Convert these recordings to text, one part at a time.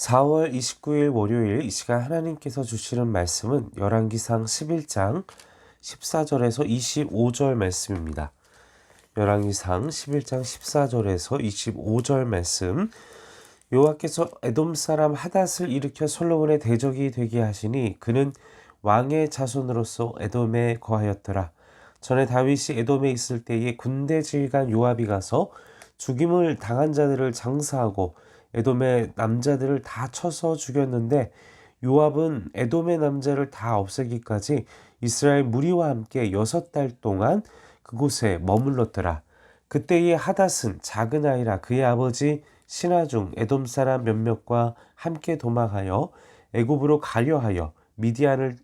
4월 29일 월요일 이 시간 하나님께서 주시는 말씀은 열왕기상 11장 14절에서 25절 말씀입니다. 열왕기상 11장 14절에서 25절 말씀. 여호와께서 에돔 사람 하닷을 일으켜 솔로몬의 대적이 되게 하시니 그는 왕의 자손으로서 에돔에 거하였더라. 전에 다윗이 에돔에 있을 때에 군대 지휘관 요압이 가서 죽임을 당한 자들을 장사하고 에돔의 남자들을 다 쳐서 죽였는데 요압은 에돔의 남자를 다 없애기까지 이스라엘 무리와 함께 6달 동안 그곳에 머물렀더라. 그때의 하닷은 작은 아이라 그의 아버지 신하 중 에돔 사람 몇몇과 함께 도망하여 애굽으로 가려 하여 미디안을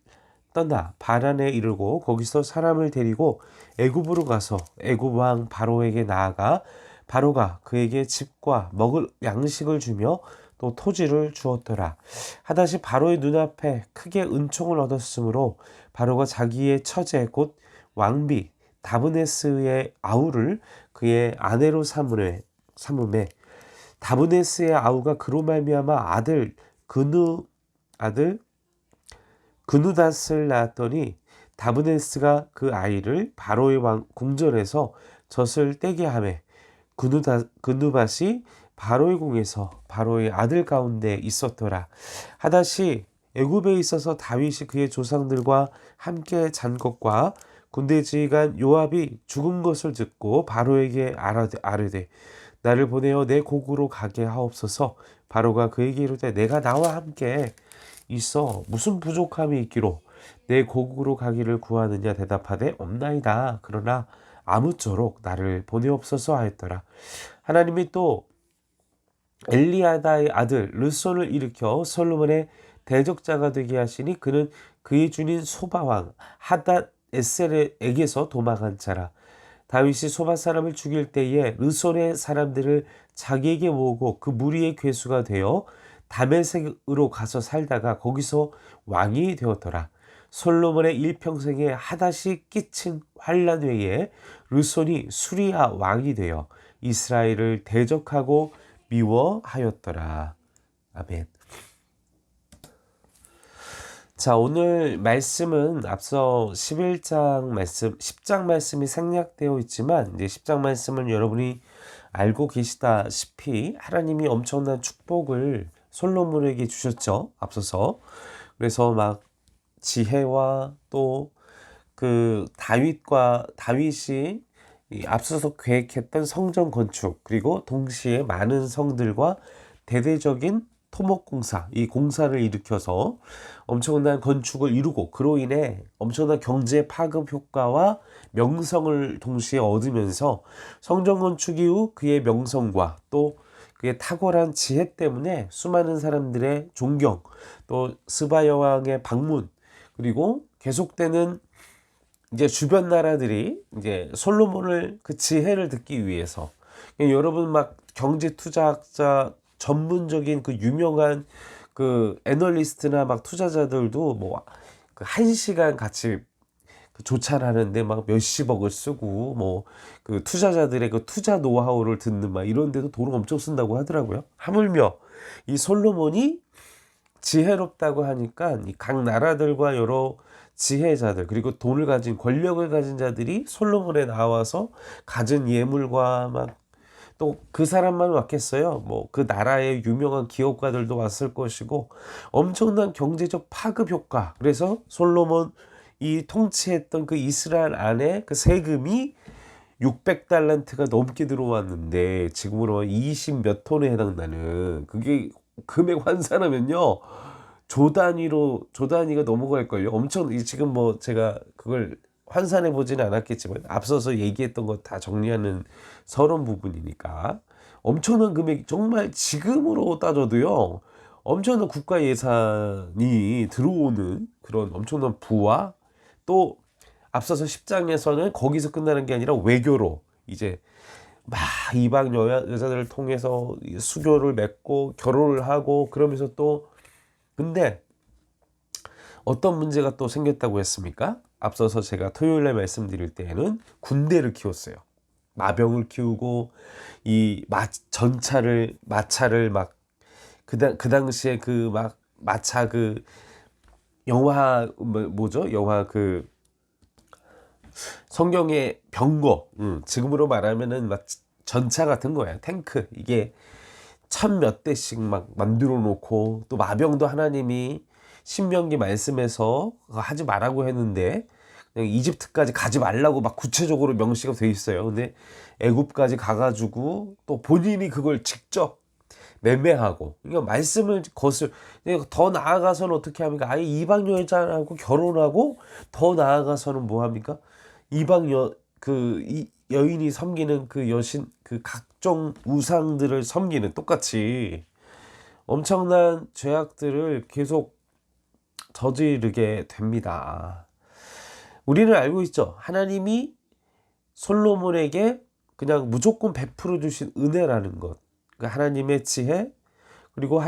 떠나 바란에 이르고 거기서 사람을 데리고 애굽으로 가서 애굽 왕 바로에게 나아가 바로가 그에게 집과 먹을 양식을 주며 또 토지를 주었더라. 하닷이 바로의 눈앞에 크게 은총을 얻었으므로 바로가 자기의 처제 곧 왕비 다브네스의 아우를 그의 아내로 삼음에 다브네스의 아우가 그로 말미암아 아들 그누닷을 낳았더니 다브네스가 그 아이를 바로의 왕 궁전에서 젖을 떼게 하매 그누밧이 바로의 궁에서 바로의 아들 가운데 있었더라. 하닷이 애굽에 있어서 다윗이 그의 조상들과 함께 잔 것과 군대 지휘관 요압이 죽은 것을 듣고 바로에게 아뢰되 나를 보내어 내 고국으로 가게 하옵소서. 바로가 그에게 이르되 내가 나와 함께 있어 무슨 부족함이 있기로 내 고국으로 가기를 구하느냐 대답하되 없나이다. 그러나 아무쪼록 나를 보내옵소서 하였더라. 하나님이 또 엘리아다의 아들 르손을 일으켜 솔로몬의 대적자가 되게 하시니 그는 그의 주인 소바왕 하닷 에셀에게서 도망한 자라. 다윗이 소바 사람을 죽일 때에 르손의 사람들을 자기에게 모으고 그 무리의 괴수가 되어 다메섹으로 가서 살다가 거기서 왕이 되었더라. 솔로몬의 일평생에 하닷이 끼친 환난 외에 르손이 수리아 왕이 되어 이스라엘을 대적하고 미워하였더라. 아멘. 자, 오늘 말씀은 앞서 11장 말씀, 10장 말씀이 생략되어 있지만 이제 10장 말씀은 여러분이 알고 계시다시피 하나님이 엄청난 축복을 솔로몬에게 주셨죠. 앞서서. 그래서 막 지혜와 또 그 다윗이 앞서서 계획했던 성전 건축 그리고 동시에 많은 성들과 대대적인 토목공사 이 공사를 일으켜서 엄청난 건축을 이루고 그로 인해 엄청난 경제 파급 효과와 명성을 동시에 얻으면서 성전 건축 이후 그의 명성과 또 그의 탁월한 지혜 때문에 수많은 사람들의 존경 또 스바 여왕의 방문 그리고 계속되는 이제 주변 나라들이 이제 솔로몬을 그 지혜를 듣기 위해서 여러분 막 경제 투자학자 전문적인 그 유명한 그 애널리스트나 막 투자자들도 뭐 그 1시간 같이 그 조차를 하는데 막 몇십억을 쓰고 뭐 그 투자자들의 그 투자 노하우를 듣는 막 이런 데도 돈을 엄청 쓴다고 하더라고요. 하물며 이 솔로몬이 지혜롭다고 하니까 이 각 나라들과 여러 지혜자들 그리고 돈을 가진 권력을 가진 자들이 솔로몬에 나와서 가진 예물과 막 또 그 사람만 왔겠어요. 뭐 그 나라의 유명한 기업가들도 왔을 것이고 엄청난 경제적 파급 효과. 그래서 솔로몬 이 통치했던 그 이스라엘 안에 그 세금이 600달란트가 넘게 들어왔는데 지금으로 20 몇 톤에 해당나는 그게 금액 환산하면요. 조 단위가 넘어갈걸요. 엄청, 지금 뭐 제가 그걸 환산해 보지는 않았겠지만, 앞서서 얘기했던 거 다 정리하는 서론 부분이니까. 엄청난 금액, 정말 지금으로 따져도요, 엄청난 국가 예산이 들어오는 그런 엄청난 부와 또 앞서서 10장에서는 거기서 끝나는 게 아니라 외교로 이제 막 이방 여자들을 통해서 수교를 맺고 결혼을 하고 그러면서 또 근데 어떤 문제가 또 생겼다고 했습니까? 앞서서 제가 토요일에 말씀드릴 때에는 군대를 키웠어요. 마병을 키우고 이 마차를 막 그 당시에 그 막 마차 그 영화 뭐죠? 영화 그 성경의 병거, 지금으로 말하면은 막 전차 같은 거야. 탱크. 이게 천 몇 대씩 막 만들어 놓고, 또 마병도 하나님이 신명기 말씀에서 하지 말라고 했는데 그냥 이집트까지 가지 말라고 막 구체적으로 명시가 돼 있어요. 근데 애굽까지 가가지고 또 본인이 그걸 직접 매매하고, 그러니까 말씀을 더 나아가서는 어떻게 합니까? 아예 이방 여자하고 결혼하고, 더 나아가서는 뭐 합니까? 이방 여인이 섬기는 그 여신, 그 각종 우상들을 섬기는, 똑같이 엄청난 죄악들을 계속 저지르게 됩니다. 우리는 알고 있죠. 하나님이 솔로몬에게 그냥 무조건 베풀어 주신 은혜라는 것. 그러니까 하나님의 지혜, 그리고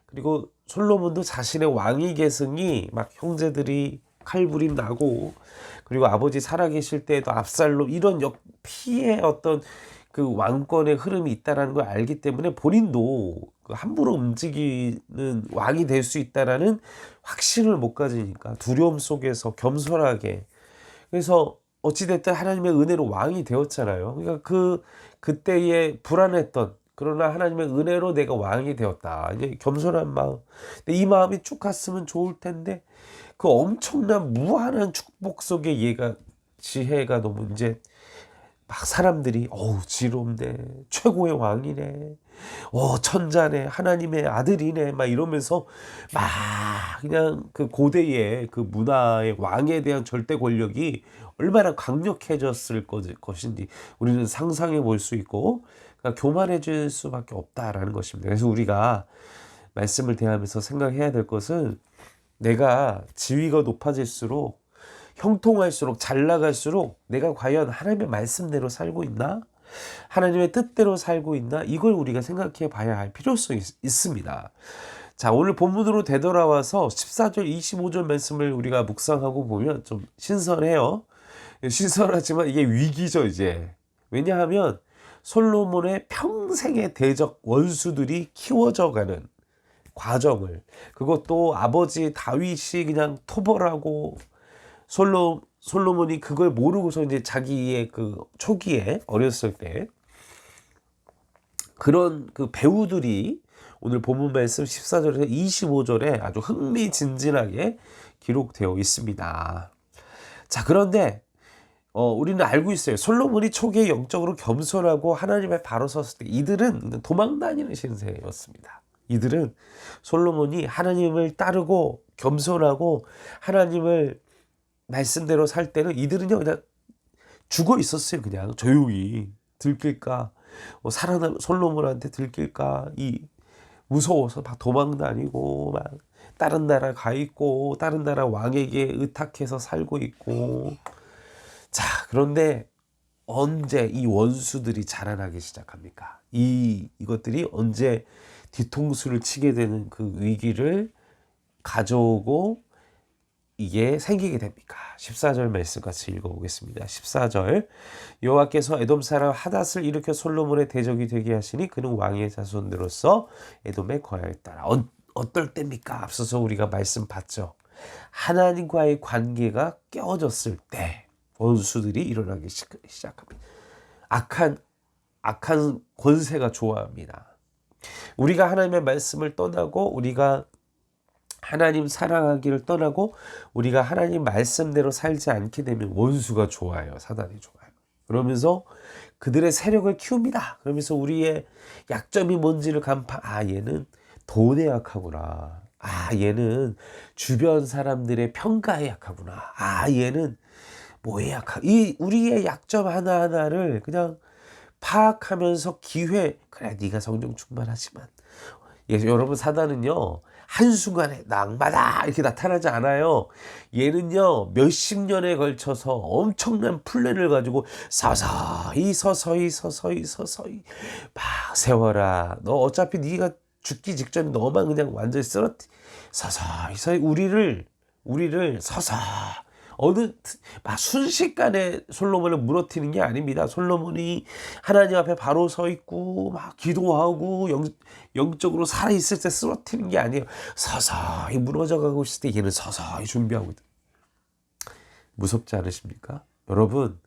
그리고 솔로몬도 자신의 왕위 계승이 막 형제들이 칼부림 나고, 그리고 아버지 살아계실 때에도 압살롬 이런 피의 어떤 그 왕권의 흐름이 있다라는 걸 알기 때문에 본인도 함부로 움직이는 왕이 될 수 있다라는 확신을 못 가지니까 두려움 속에서 겸손하게, 그래서 어찌됐든 하나님의 은혜로 왕이 되었잖아요. 그러니까 그때의 불안했던, 그러나 하나님의 은혜로 내가 왕이 되었다, 이제 겸손한 마음. 근데 이 마음이 쭉 갔으면 좋을 텐데, 그 엄청난 무한한 축복 속에 지혜가 너무 이제 막 사람들이 지롭네, 최고의 왕이네, 천자네, 하나님의 아들이네, 막 이러면서 막 그냥 그 고대의 그 문화의 왕에 대한 절대 권력이 얼마나 강력해졌을 것인지 우리는 상상해 볼 수 있고, 그러니까 교만해질 수밖에 없다라는 것입니다. 그래서 우리가 말씀을 대하면서 생각해야 될 것은, 내가 지위가 높아질수록, 형통할수록, 잘 나갈수록 내가 과연 하나님의 말씀대로 살고 있나? 하나님의 뜻대로 살고 있나? 이걸 우리가 생각해 봐야 할 필요성이 있습니다. 자, 오늘 본문으로 되돌아와서 14절 25절 말씀을 우리가 묵상하고 보면 좀 신선해요. 신선하지만 이게 위기죠, 이제. 왜냐하면 솔로몬의 평생의 대적 원수들이 키워져 가는 과정을, 그것도 아버지 다윗이 그냥 토벌하고, 솔로몬이 그걸 모르고서 이제 자기의 그 초기에 어렸을 때 그런 그 배우들이 오늘 본문 말씀 14절에서 25절에 아주 흥미진진하게 기록되어 있습니다. 자, 그런데 우리는 알고 있어요. 솔로몬이 초기에 영적으로 겸손하고 하나님의 바로 섰을 때 이들은 도망 다니는 신세였습니다. 이들은 솔로몬이 하나님을 따르고 겸손하고 하나님을 말씀대로 살 때는 이들은요 그냥 죽어 있었어요. 그냥 조용히 들킬까, 솔로몬한테 들킬까 무서워서 막 도망 다니고, 막 다른 나라 가 있고, 다른 나라 왕에게 의탁해서 살고 있고. 자, 그런데 언제 이 원수들이 자라나기 시작합니까? 이것들이 언제 뒤통수를 치게 되는 그 위기를 가져오고 이게 생기게 됩니까? 14절 말씀 같이 읽어보겠습니다. 14절, 여호와께서 에돔 사람 하닷을 일으켜 솔로몬의 대적이 되게 하시니 그는 왕의 자손으로서 에돔에 거하였더라. 어떨 때입니까? 앞서서 우리가 말씀 봤죠. 하나님과의 관계가 깨어졌을 때 원수들이 일어나기 시작합니다. 악한 권세가 좋아합니다. 우리가 하나님의 말씀을 떠나고, 우리가 하나님 사랑하기를 떠나고, 우리가 하나님 말씀대로 살지 않게 되면 원수가 좋아요. 사단이 좋아요. 그러면서 그들의 세력을 키웁니다. 그러면서 우리의 약점이 뭔지를 얘는 돈에 약하구나. 얘는 주변 사람들의 평가에 약하구나. 얘는 뭐에 우리의 약점 하나하나를 그냥 파악하면서 그래, 네가 성령 충만하지만. 여러분, 사단은요 한순간에 낭마다 이렇게 나타나지 않아요. 얘는요 몇십 년에 걸쳐서 엄청난 플랜을 가지고 서서히 막 세워라. 너 어차피 네가 죽기 직전에 너만 그냥 완전히 서서히 우리를 막 순식간에 솔로몬을 무너뜨리는 게 아닙니다. 솔로몬이 하나님 앞에 바로 서 있고 막 기도하고 영적으로 살아 있을 때 쓰러뜨리는 게 아니에요. 서서히 무너져 가고 있을 때 얘는 서서히 준비하고 있다. 무섭지 않으십니까? 여러분,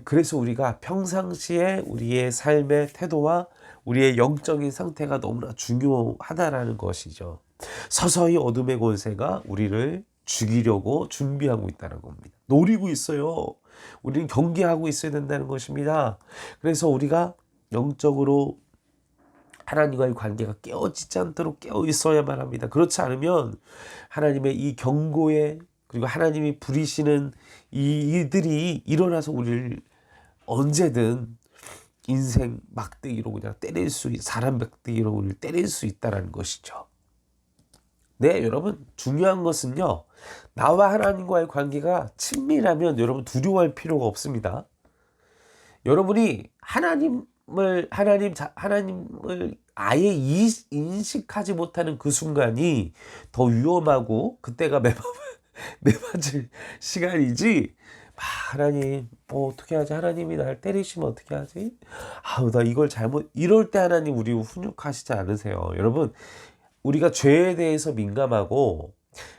그래서 우리가 평상시에 우리의 삶의 태도와 우리의 영적인 상태가 너무나 중요하다라는 것이죠. 서서히 어둠의 권세가 우리를 죽이려고 준비하고 있다는 겁니다. 노리고 있어요. 우리는 경계하고 있어야 된다는 것입니다. 그래서 우리가 영적으로 하나님과의 관계가 깨어지지 않도록 깨어 있어야만 합니다. 그렇지 않으면 하나님의 이 경고에, 그리고 하나님이 부리시는 이들이 일어나서 우리를 언제든 인생 막대기로 그냥 사람 막대기로 우리를 때릴 수 있다는 것이죠. 네, 여러분, 중요한 것은요, 나와 하나님과의 관계가 친밀하면 여러분 두려워할 필요가 없습니다. 여러분이 하나님을 아예 인식하지 못하는 그 순간이 더 위험하고 그때가 매맞을 시간이지. 하나님, 어떻게 하지? 하나님이 날 때리시면 어떻게 하지? 나 이걸 이럴 때 하나님 우리 훈육하시지 않으세요. 여러분, 우리가 죄에 대해서 민감하고,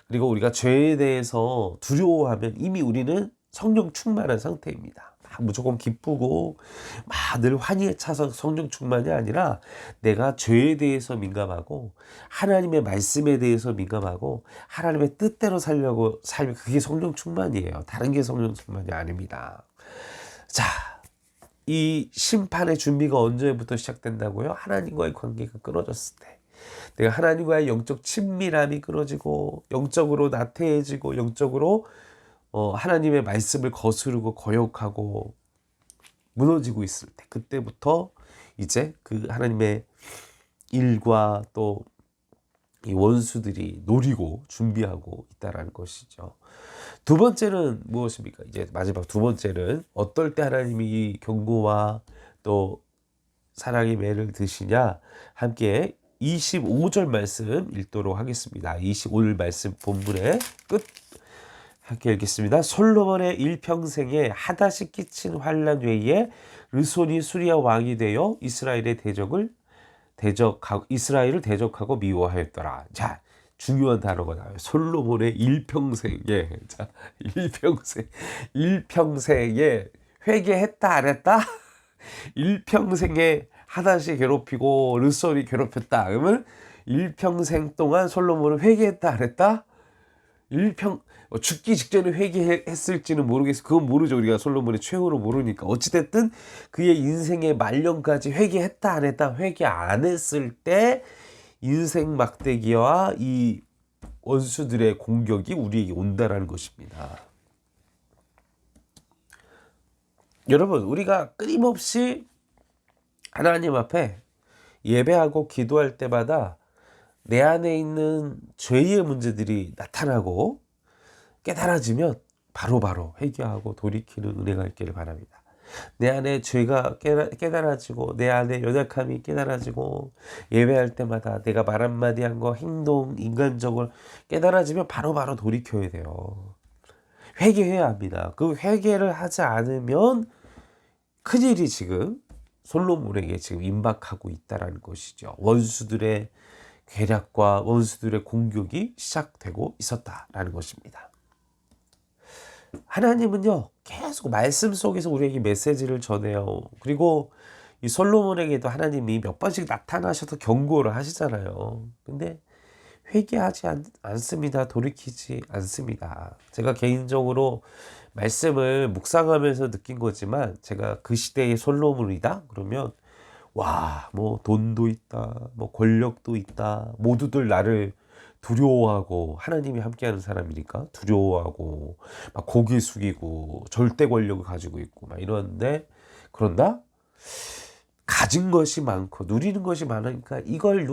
그리고 우리가 죄에 대해서 두려워하면 이미 우리는 성령 충만한 상태입니다. 무조건 기쁘고 늘 환희에 차서 성령 충만이 아니라 내가 죄에 대해서 민감하고 하나님의 말씀에 대해서 민감하고 하나님의 뜻대로 살려고 살면 그게 성령 충만이에요. 다른 게 성령 충만이 아닙니다. 자, 이 심판의 준비가 언제부터 시작된다고요? 하나님과의 관계가 끊어졌을 때. 내가 하나님과의 영적 친밀함이 끊어지고 영적으로 나태해지고 영적으로 하나님의 말씀을 거스르고 거역하고 무너지고 있을 때, 그때부터 이제 그 하나님의 일과 또 이 원수들이 노리고 준비하고 있다라는 것이죠. 두 번째는 무엇입니까? 이제 마지막 두 번째는 어떨 때 하나님이 경고와 또 사랑의 매를 드시냐, 함께 25절 말씀 읽도록 하겠습니다. 25절 말씀 본문의 끝 함께 읽겠습니다. 솔로몬의 일평생에 하닷이 끼친 환난 외에 르손이 수리아 왕이 되어 이스라엘을 대적하고 미워하였더라. 자, 중요한 단어가 나와요. 솔로몬의 일평생에, 자, 일평생에 회개했다 안 했다? 일평생에 하닷이 괴롭히고 르손이 괴롭혔다. 그러면 일평생 동안 솔로몬은 회개했다 안 했다? 죽기 직전에 회개했을지는 모르겠어. 그건 모르죠. 우리가 솔로몬의 최후로 모르니까. 어찌됐든 그의 인생의 말년까지 회개했다 안 했다? 회개 안 했을 때 인생 막대기와 이 원수들의 공격이 우리에게 온다라는 것입니다. 여러분, 우리가 끊임없이 하나님 앞에 예배하고 기도할 때마다 내 안에 있는 죄의 문제들이 나타나고 깨달아지면 바로바로 회개하고 돌이키는 은혜가 있기를 바랍니다. 내 안에 죄가 깨달아지고 내 안에 연약함이 깨달아지고 예배할 때마다 내가 말 한마디 한 거 행동 인간적으로 깨달아지면 바로바로 돌이켜야 돼요. 회개해야 합니다. 그 회개를 하지 않으면 큰일이 지금 솔로몬에게 지금 임박하고 있다는 것이죠. 원수들의 괴략과 원수들의 공격이 시작되고 있었다라는 것입니다. 하나님은요, 계속 말씀 속에서 우리에게 메시지를 전해요. 그리고 이 솔로몬에게도 하나님이 몇 번씩 나타나셔서 경고를 하시잖아요. 근데 회개하지 않습니다. 돌이키지 않습니다. 제가 개인적으로 말씀을 묵상하면서 느낀 거지만, 제가 그 시대의 솔로몬이다? 그러면 뭐 돈도 있다, 뭐 권력도 있다, 모두들 나를 두려워하고, 하나님이 함께하는 사람이니까 두려워하고 막 고개 숙이고 절대 권력을 가지고 있고 막 이러는데, 그런다? 가진 것이 많고 누리는 것이 많으니까 이걸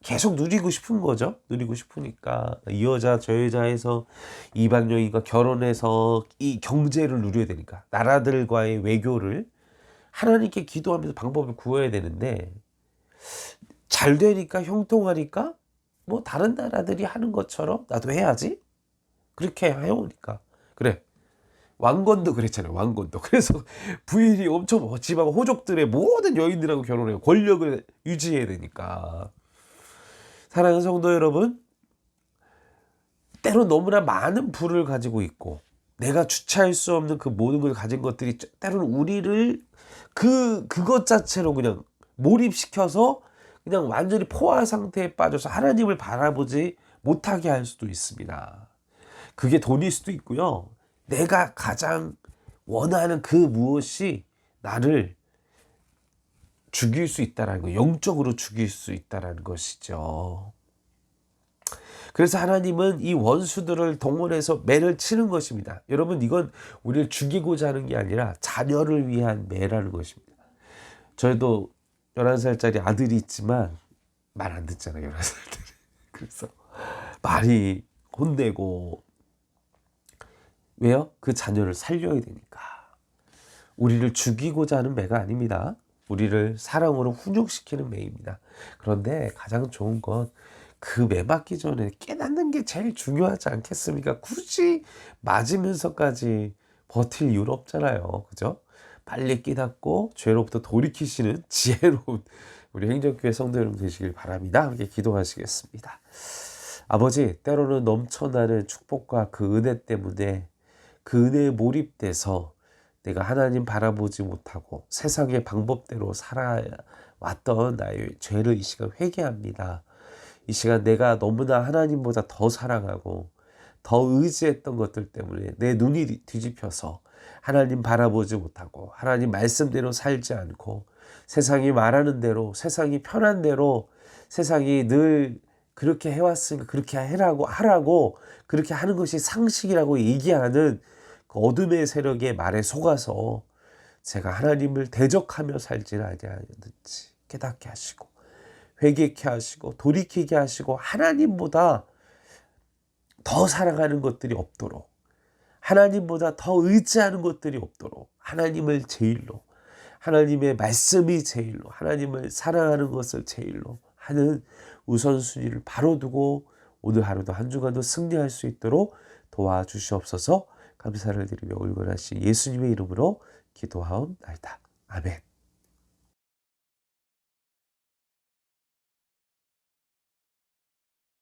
계속 누리고 싶은 거죠. 누리고 싶으니까 이 여자 저 여자에서 이방 여인과 결혼해서 이 경제를 누려야 되니까 나라들과의 외교를 하나님께 기도하면서 방법을 구해야 되는데, 잘 되니까 형통하니까 뭐 다른 나라들이 하는 것처럼 나도 해야지, 그렇게 해오니까 그래. 왕건도 그랬잖아요. 왕건도. 그래서 부인이 엄청 지방 호족들의 모든 여인들하고 결혼해요. 권력을 유지해야 되니까. 사랑하는 성도 여러분, 때로 너무나 많은 부를 가지고 있고 내가 주체할 수 없는 그 모든 걸 가진 것들이 때로는 우리를 그것 자체로 그냥 몰입시켜서 그냥 완전히 포화 상태에 빠져서 하나님을 바라보지 못하게 할 수도 있습니다. 그게 돈일 수도 있고요. 내가 가장 원하는 그 무엇이 나를 죽일 수 있다는 거, 영적으로 죽일 수 있다는 것이죠. 그래서 하나님은 이 원수들을 동원해서 매를 치는 것입니다. 여러분, 이건 우리를 죽이고자 하는 게 아니라 자녀를 위한 매라는 것입니다. 저희도 11살짜리 아들이 있지만 말 안 듣잖아요, 11살들이. 그래서 많이 혼내고, 왜요? 그 자녀를 살려야 되니까. 우리를 죽이고자 하는 매가 아닙니다. 우리를 사랑으로 훈육시키는 매입니다. 그런데 가장 좋은 건 그 매 맞기 전에 깨닫는 게 제일 중요하지 않겠습니까? 굳이 맞으면서까지 버틸 이유 없잖아요. 그죠? 빨리 깨닫고 죄로부터 돌이키시는 지혜로운 우리 행정교회 성도 여러분 되시길 바랍니다. 함께 기도하시겠습니다. 아버지, 때로는 넘쳐나는 축복과 그 은혜 때문에 그 은혜에 몰입돼서 내가 하나님 바라보지 못하고 세상의 방법대로 살아왔던 나의 죄를 이 시간 회개합니다. 이 시간 내가 너무나 하나님보다 더 사랑하고 더 의지했던 것들 때문에 내 눈이 뒤집혀서 하나님 바라보지 못하고 하나님 말씀대로 살지 않고 세상이 말하는 대로, 세상이 편한 대로, 세상이 늘 그렇게 해왔으니까 그렇게 하라고 그렇게 하는 것이 상식이라고 얘기하는 그 어둠의 세력의 말에 속아서 제가 하나님을 대적하며 살지는 아니하였는지 깨닫게 하시고 회개케 하시고 돌이키게 하시고 하나님보다 더 사랑하는 것들이 없도록, 하나님보다 더 의지하는 것들이 없도록, 하나님을 제일로, 하나님의 말씀이 제일로, 하나님을 사랑하는 것을 제일로 하는 우선순위를 바로 두고 오늘 하루도 한 주간도 승리할 수 있도록 도와주시옵소서. 감사를 드리며 울건하신 예수님의 이름으로 기도하옵나이다. 아멘.